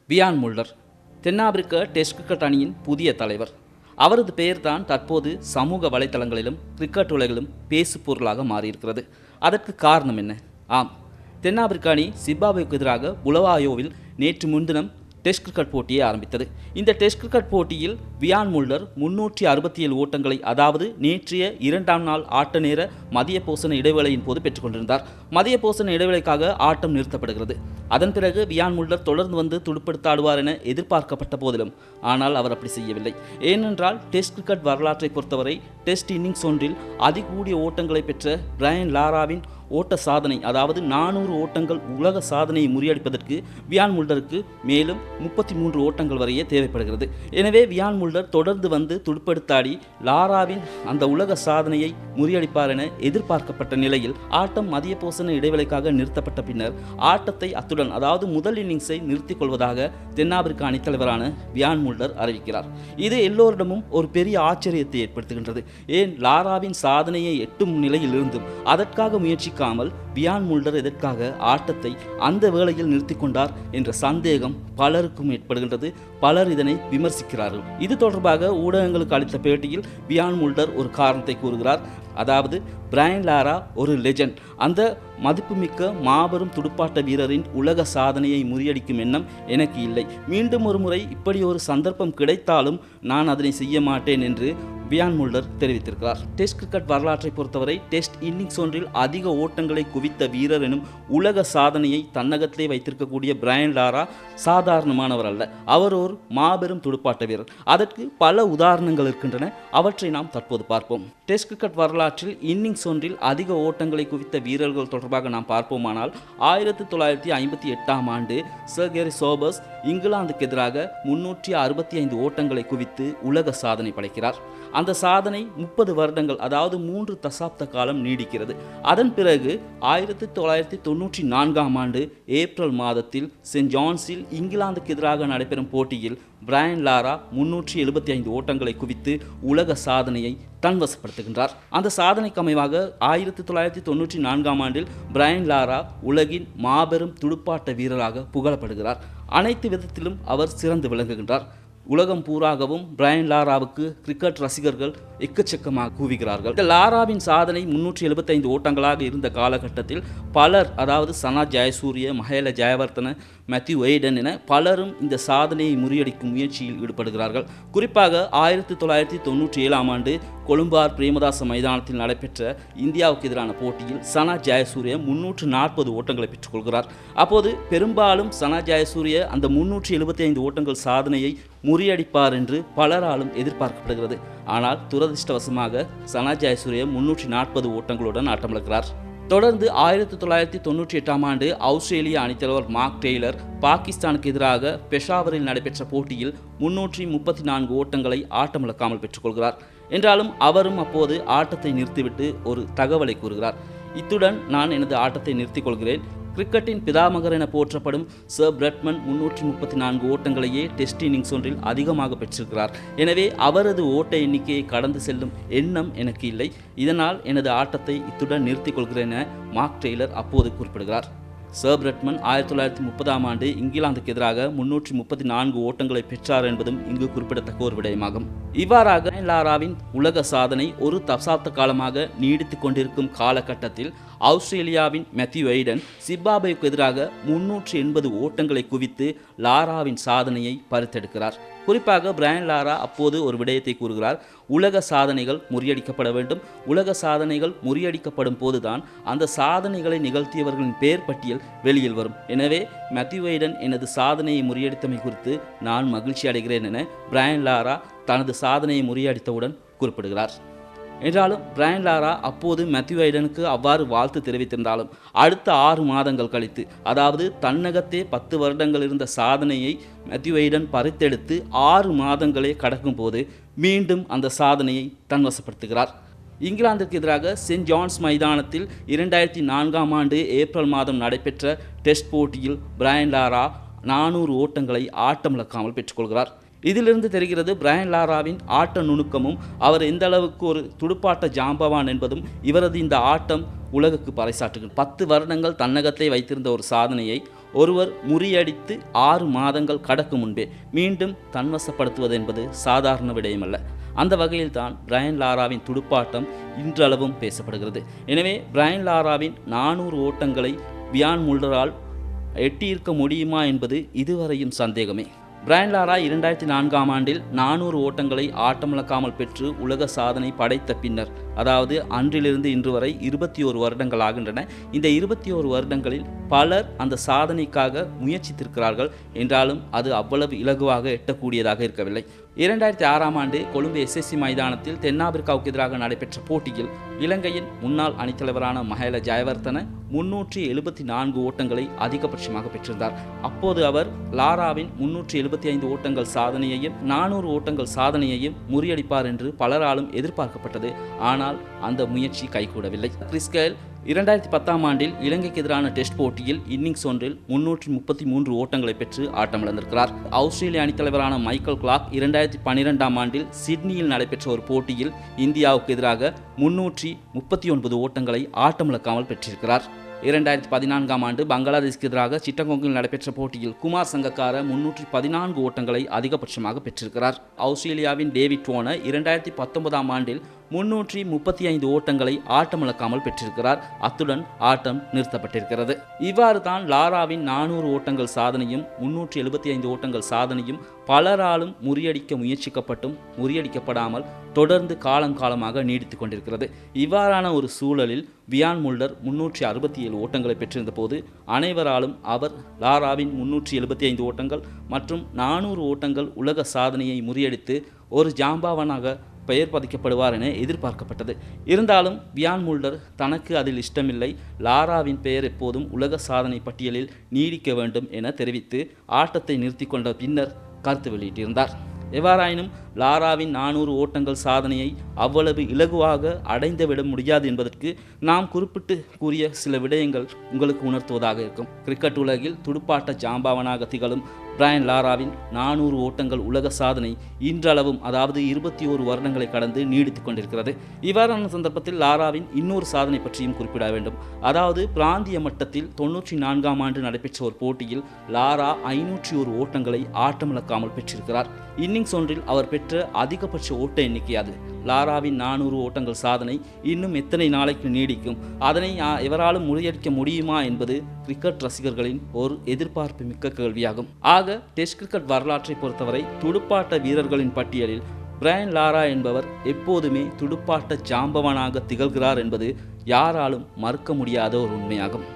பியான் Muller தென்னாப்பிரிக்க test cricket அணியின் புதிய தலைவர். அவரது பெயர்தான் தற்போது சமூக வலைதளங்களிலும் கிரிக்கெட் உலகிலும் பேசு பொருளாக மாறியிருக்கிறது. அதற்கு காரணம் என்ன? ஆம், தென்னாப்பிரிக்க அணி சிம்பாப்வேக்கு எதிராக புலவாயோவில் நேற்று முன்தினம் டெஸ்ட் கிரிக்கெட் போட்டியை ஆரம்பித்தது. இந்த டெஸ்ட் கிரிக்கெட் போட்டியில் பியான் முல்லர் 367 ஓட்டங்களை, அதாவது நேற்றைய இரண்டாம் நாள் ஆட்ட நேர மதிய போசன இடைவேளையின் போது பெற்றுக்கொண்டிருந்தார். மதிய போசன இடைவேளைக்காக ஆட்டம் நிறுத்தப்படுகிறது. அதன் பிறகு பியான் முல்லர் தொடர்ந்து வந்து துடுப்படுத்த ஆடுவார் என எதிர்பார்க்கப்பட்ட போதிலும் ஆனால் அவர் அப்படி செய்யவில்லை. ஏனென்றால் டெஸ்ட் கிரிக்கெட் வரலாற்றை பொறுத்தவரை டெஸ்ட் இன்னிங்ஸ் ஒன்றில் அதிகூடிய ஓட்டங்களை பெற்ற பிரையன் லாராவின் ஓட்ட சாதனை, அதாவது 400 ஓட்டங்கள் உலக சாதனையை முறியடிப்பதற்கு பியான் முல்லருக்கு மேலும் 33 ஓட்டங்கள் வரையே தேவைப்படுகிறது. எனவே பியான் முல்லர் தொடர்ந்து வந்து துடுப்படுத்தாடி லாராவின் அந்த உலக சாதனையை முறியடிப்பார் என எதிர்பார்க்கப்பட்ட நிலையில் ஆட்டம் மதிய போசன இடைவேளைக்காக நிறுத்தப்பட்ட பின்னர் ஆட்டத்தை அத்துடன், அதாவது முதல் இன்னிங்ஸை நிறுத்திக் கொள்வதாக தென்னாப்பிரிக்க அணித்தலைவரான பியான் முல்லர் அறிவிக்கிறார். இது எல்லோரிடமும் ஒரு பெரிய ஆச்சரியத்தை ஏற்படுத்துகின்றது. ஏன் லாராவின் சாதனையை எட்டும் நிலையில் இருந்தும் அதற்காக முயற்சிக்காமல் பியான் முல்லர் எதற்காக ஆட்டத்தை அந்த வேளையில் நிறுத்திக் கொண்டார் என்ற சந்தேகம் பலருக்கும் ஏற்படுகின்றது. பலர் இதனை விமர்சிக்கிறார்கள். இது தொடர்பாக ஊடகங்களுக்கு அளித்த பேட்டியில் பியான் முல்லர் ஒரு காரணத்தை கூறுகிறார். அதாவது பிரையன் லாரா ஒரு லெஜண்ட். அந்த மதிப்புமிக்க மாபெரும் துடுப்பாட்ட வீரரின் உலக சாதனையை முறியடிக்கும் எண்ணம் எனக்கு இல்லை. மீண்டும் ஒரு முறை இப்படி ஒரு சந்தர்ப்பம் கிடைத்தாலும் நான் அதனை செய்ய மாட்டேன் என்று பியான் முல்லர் தெரிவித்திருக்கிறார். டெஸ்ட் கிரிக்கெட் வரலாற்றை பொறுத்தவரை டெஸ்ட் இன்னிங்ஸ் ஒன்றில் அதிக ஓட்டங்களை குவித்த வீரர் எனும் உலக சாதனையை தன்னகத்திலே வைத்திருக்கக்கூடிய பிரையன் லாரா சாதாரணமானவர் அல்ல. அவர் ஒரு மாபெரும் துடுப்பாட்ட வீரர். அதற்கு பல உதாரணங்கள் இருக்கின்றன. அவற்றை நாம் தற்போது பார்ப்போம். டெஸ்ட் கிரிக்கெட் வரலாற்றில் இன்னிங்ஸ் ஒன்றில் அதிக ஓட்டங்களை குவித்த வீரர்கள் தொடர்பாக நாம் பார்ப்போமானால் 1958ஆம் ஆண்டு சர் கேரி சோபர்ஸ் இங்கிலாந்துக்கு எதிராக 365 ஓட்டங்களை குவித்து உலக சாதனை படைக்கிறார். அந்த சாதனை 30 வருடங்கள், அதாவது 3 தசாப்த காலம் நீடிக்கிறது. அதன் பிறகு 1994ஆம் ஆண்டு ஏப்ரல் மாதத்தில் சென்ட் ஜான்ஸில் இங்கிலாந்துக்கு எதிராக நடைபெறும் போட்டியில் பிரையன் லாரா 375 ஓட்டங்களை குவித்து உலக சாதனையை தன்வசப்படுத்துகின்றார். அந்த சாதனைக்கு அமைவாக 1994ஆம் ஆண்டில் பிரையன் லாரா உலகின் மாபெரும் துடுப்பாட்ட வீரராக புகழப்படுகிறார். அனைத்து விதத்திலும் அவர் சிறந்து விளங்குகின்றார். உலகம் பூராகவும் பிரையன் லாராவுக்கு கிரிக்கெட் ரசிகர்கள் எக்கச்சக்கமாக கூவுகிறார்கள். இந்த லாராவின் சாதனை 375 ஓட்டங்களாக இருந்த காலகட்டத்தில் பலர், அதாவது சனா ஜெயசூரிய, மஹேல ஜெயவர்தன, மேத்யூ வெய்டன் என பலரும் இந்த சாதனையை முறியடிக்கும் முயற்சியில் ஈடுபடுகிறார்கள். குறிப்பாக 1997ஆம் ஆண்டு கொழும்பார் பிரேமதாச மைதானத்தில் நடைபெற்ற இந்தியாவுக்கு எதிரான போட்டியில் சனா ஜெயசூரிய 340 ஓட்டங்களை பெற்றுக்கொள்கிறார். அப்போது பெரும்பாலும் சனா ஜெயசூரிய அந்த 375 ஓட்டங்கள் சாதனையை முறியடிப்பார் என்று பலராலும் எதிர்பார்க்கப்படுகிறது. ஆனால் துரதிர்ஷ்டவசமாக சனா ஜெயசூரிய 340 ஓட்டங்களுடன் ஆட்டமிழக்கிறார். தொடர்ந்து 1998ஆம் ஆண்டு ஆஸ்திரேலிய அணித்தலைவர் மார்க் டெய்லர் பாகிஸ்தானுக்கு எதிராக பெஷாவரில் நடைபெற்ற போட்டியில் 334 ஓட்டங்களை ஆட்டமிழக்காமல் பெற்றுக்கொள்கிறார். என்றாலும் அவரும் அப்போது ஆட்டத்தை நிறுத்திவிட்டு ஒரு தகவலை கூறுகிறார். இத்துடன் நான் எனது ஆட்டத்தை நிறுத்திக் கொள்கிறேன். கிரிக்கெட்டின் பிதாமகர் என போற்றப்படும் சர் பிரெட்மன் 334 ஓட்டங்களையே டெஸ்ட் இன்னிங்ஸ் ஒன்றில் அதிகமாக பெற்றிருக்கிறார். எனவே அவரது ஓட்ட எண்ணிக்கையை கடந்து செல்லும் எண்ணம் எனக்கு இல்லை. இதனால் எனது ஆட்டத்தை இத்துடன் நிறுத்திக் கொள்கிறேன் என மார்க் டெய்லர் அப்போது குறிப்பிடுகிறார். சர் பிரெட்மன் 1930ஆம் ஆண்டு இங்கிலாந்துக்கு எதிராக 334 ஓட்டங்களை பெற்றார் என்பதும் இங்கு குறிப்பிடத்தக்க ஒரு விடயமாகும். இவ்வாறாக லாராவின் உலக சாதனை ஒரு தசாப்த காலமாக நீடித்துக் கொண்டிருக்கும் காலகட்டத்தில் ஆஸ்திரேலியாவின் மேத்யூ வெய்டன் சிம்பாப்வேக்கு எதிராக 380 ஓட்டங்களை குவித்து லாராவின் சாதனையை பறித்தெடுக்கிறார். குறிப்பாக பிரையன் லாரா அப்போது ஒரு விடயத்தை கூறுகிறார். உலக சாதனைகள் முறியடிக்கப்பட வேண்டும். உலக சாதனைகள் முறியடிக்கப்படும் போதுதான் அந்த சாதனைகளை நிகழ்த்தியவர்களின் பெயர் பட்டியல் வெளியில் வரும். எனவே மேத்யூ வெய்டன் எனது சாதனையை முறியடித்தமை குறித்து நான் மகிழ்ச்சி அடைகிறேன் என பிரையன் லாரா தனது சாதனையை முறியடித்தவுடன் குறிப்பிடுகிறார். என்றாலும் பிரையன் லாரா அப்போது மேத்யூ வெய்டனுக்கு அவ்வாறு வாழ்த்து தெரிவித்திருந்தாலும் அடுத்த 6 மாதங்கள் கழித்து, அதாவது தன்னகத்தே 10 வருடங்கள் இருந்த சாதனையை மேத்யூ வெய்டன் பறித்தெடுத்து 6 மாதங்களே கடக்கும் போது மீண்டும் அந்த சாதனையை தன்வசப்படுத்துகிறார். இங்கிலாந்துக்கு எதிராக சென்ட் ஜான்ஸ் மைதானத்தில் 2004ஆம் ஆண்டு ஏப்ரல் மாதம் நடைபெற்ற டெஸ்ட் போட்டியில் பிரையன் லாரா 400 ஓட்டங்களை ஆட்டமிழக்காமல் பெற்றுக்கொள்கிறார். இதிலிருந்து தெரிகிறது பிரையன் லாராவின் ஆட்ட நுணுக்கமும் அவர் எந்த அளவுக்கு ஒரு துடுப்பாட்ட ஜாம்பவான் என்பதும் இவரது இந்த ஆட்டம் உலகுக்கு பறைசாற்றுகிறது. 10 வருடங்கள் தன்னகத்தை வைத்திருந்த ஒரு சாதனையை ஒருவர் முறியடித்து 6 மாதங்கள் கடக்கும் முன்பே மீண்டும் தன்வசப்படுத்துவது என்பது சாதாரண விடயமல்ல. அந்த வகையில் தான் பிரையன் லாராவின் துடுப்பாட்டம் இன்றளவும் பேசப்படுகிறது. எனவே பிரையன் லாராவின் 400 ஓட்டங்களை பியான் முல்லரால் எட்டியிருக்க முடியுமா என்பது இதுவரையும் சந்தேகமே. பிரையன் லாரா 2004ஆம் ஆண்டில் 400 ஓட்டங்களை ஆட்டமிழக்காமல் பெற்று உலக சாதனை படைத்த பின்னர், அதாவது அன்றிலிருந்து இன்று வரை 21 வருடங்கள் ஆகின்றன. இந்த 21 வருடங்களில் பலர் அந்த சாதனைக்காக முயற்சித்திருக்கிறார்கள். என்றாலும் அது அவ்வளவு இலகுவாக எட்டக்கூடியதாக இருக்கவில்லை. 2006ஆம் ஆண்டு கொழும்பு SSC மைதானத்தில் தென்னாப்பிரிக்காவுக்கு எதிராக நடைபெற்ற போட்டியில் இலங்கையின் முன்னாள் அணித்தலைவரான மஹேல ஜெயவர்தன 374 ஓட்டங்களை அதிகபட்சமாக பெற்றிருந்தார். அப்போது அவர் லாராவின் 375 ஓட்டங்கள் சாதனையையும் 400 ஓட்டங்கள் சாதனையையும் முறியடிப்பார் என்று பலராலும் எதிர்பார்க்கப்பட்டது. ஆனால் அந்த முயற்சி கைகூடவில்லை. கிறிஸ் கெயில் 2010ஆம் ஆண்டில் இலங்கைக்கு எதிரான டெஸ்ட் போட்டியில் இன்னிங்ஸ் ஒன்றில் 333 ஓட்டங்களை பெற்று ஆட்டமிழந்திருக்கிறார். ஆஸ்திரேலிய அணித்தலைவரான மைக்கேல் கிளார்க் 2012ஆம் ஆண்டில் சிட்னியில் நடைபெற்ற ஒரு போட்டியில் இந்தியாவுக்கு எதிராக 339 ஓட்டங்களை ஆட்டமிழக்காமல் பெற்றிருக்கிறார். 2014ஆம் ஆண்டு பங்களாதேஷ்க்கு எதிராக சிட்டகோங்கில் நடைபெற்ற போட்டியில் குமார் சங்கக்கார 314 ஓட்டங்களை அதிகபட்சமாக பெற்றிருக்கிறார். ஆஸ்திரேலியாவின் டேவிட் வார்னர் 2019ஆம் ஆண்டில் 335 ஓட்டங்களை ஆட்டமிழக்காமல் பெற்றிருக்கிறார். அத்துடன் ஆட்டம் நிறுத்தப்பட்டிருக்கிறது. இவ்வாறு தான் லாராவின் 400 ஓட்டங்கள் சாதனையும் 375 ஓட்டங்கள் சாதனையும் பலராலும் முறியடிக்க முயற்சிக்கப்பட்டும் முறியடிக்கப்படாமல் தொடர்ந்து காலங்காலமாக நீடித்து கொண்டிருக்கிறது. இவ்வாறான ஒரு சூழலில் பியான் முல்லர் 367 ஓட்டங்களை பெற்றிருந்த போது அனைவராலும் அவர் லாராவின் 375 ஓட்டங்கள் மற்றும் 400 ஓட்டங்கள் உலக சாதனையை முறியடித்து ஒரு ஜாம்பவானாக பெயர் பதிக்கப்படுவார் என எதிர்பார்க்கப்பட்டது. இருந்தாலும் பியான் முல்லர் தனக்கு அதில் இஷ்டமில்லை, லாராவின் பெயர் எப்போதும் உலக சாதனை பட்டியலில் நீடிக்க வேண்டும் என தெரிவித்து ஆட்டத்தை நிறுத்தி கொண்ட பின்னர் கருத்து வெளியிட்டிருந்தார். எவ்வாறாயினும் லாராவின் 400 ஓட்டங்கள் சாதனையை அவ்வளவு இலகுவாக அடைந்துவிட முடியாது என்பதற்கு நாம் குறிப்பிட்டு கூறிய சில விடயங்கள் உங்களுக்கு உணர்த்துவதாக இருக்கும். கிரிக்கெட் உலகில் துடுப்பாட்ட ஜாம்பவானாக திகழும் பிரையன் லாராவின் 400 ஓட்டங்கள் உலக சாதனை இன்றளவும், அதாவது 21 வருடங்களை கடந்து நீடித்துக் கொண்டிருக்கிறது. இவ்வாறான சந்தர்ப்பத்தில் லாராவின் இன்னொரு சாதனை பற்றியும் குறிப்பிட வேண்டும். அதாவது பிராந்திய மட்டத்தில் 94ஆம் ஆண்டு நடைபெற்ற ஒரு போட்டியில் லாரா 501 ஓட்டங்களை ஆட்டமிழக்காமல் பெற்றிருக்கிறார். இன்னிங்ஸ் ஒன்றில் அவர் பெற்ற அதிகபட்ச ஓட்ட எண்ணிக்கை அது. லாராவின் 400 ஓட்டங்கள் சாதனை இன்னும் எத்தனை நாளைக்கு நீடிக்கும், அதனை எவராலும் முறியடிக்க முடியுமா என்பது கிரிக்கெட் ரசிகர்களின் ஒரு எதிர்பார்ப்பு மிக்க கேள்வியாகும். ஆக டெஸ்ட் கிரிக்கெட் வரலாற்றை பொறுத்தவரை துடுப்பாட்ட வீரர்களின் பட்டியலில் பிரையன் லாரா என்பவர் எப்போதுமே துடுப்பாட்ட ஜாம்பவானாக திகழ்கிறார் என்பது யாராலும் மறுக்க முடியாத ஒரு உண்மையாகும்.